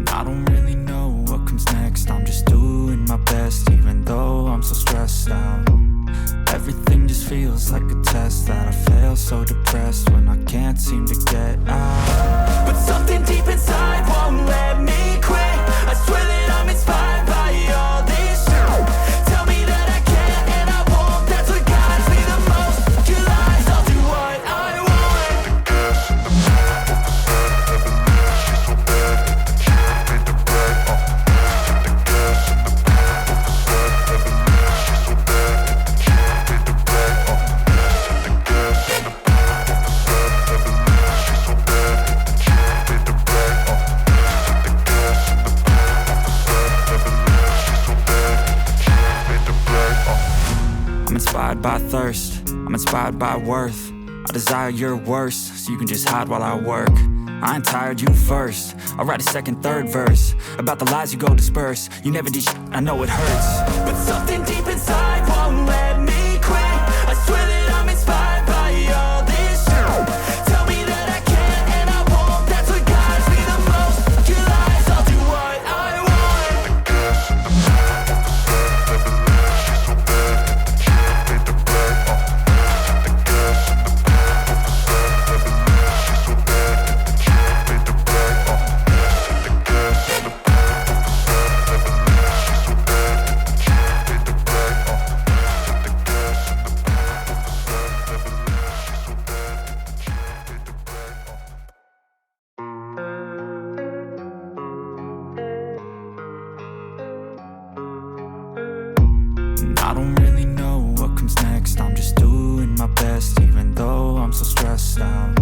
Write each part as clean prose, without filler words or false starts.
I don't really know what comes next. I'm just doing my best, even though I'm so stressed out. Everything just feels like a test that I fail, so depressed when I can't seem to get out. But something deep inside won't let me quit. I swear that I'm inspired by all this shit. Tell me that I can't and I won't. That's what guides me the most. Your lies, I'll do what I want. The gas in the middle of the sun, never leaves. She's so bad that the chick made the bread. The gas in the middle of the sun, never leaves. She's so bad that the chick made the bread. The gas in the middle of the sun, never leaves. She's so bad that the chick made the bread. The gas in the middle of the sun, never leaves. She's so bad that the chick made the bread. I'm inspired by thirst, I'm inspired by worth. I desire your worst, so you can just hide while I work. I ain't tired, you first. I'll write a second, third verse about the lies you go disperse. You never did shit, I know it hurts. But something deep inside won't let me quit. I swear that I'm inspired by all this shit. Tell me that I can't and I won't. That's what guides me the most. Your lies, I'll do what I want. The gas in the middle of the sun, never leaves. She's so bad that the chick made the bread. The gas in the middle of the sun, never leaves. She's so bad that the chick made the bread. The gas in the middle of the sun, never leaves. She's so bad that the chick made the bread. The gas in the middle of the sun, never leaves. She's so bad that the chick made the bread. I don't really know what comes next. I'm just doing my best, even though I'm so stressed out.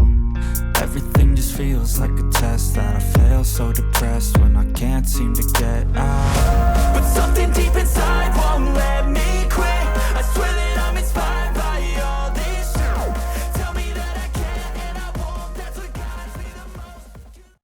Everything just feels like a test that I fail, so depressed when I can't seem to get out. But something deep inside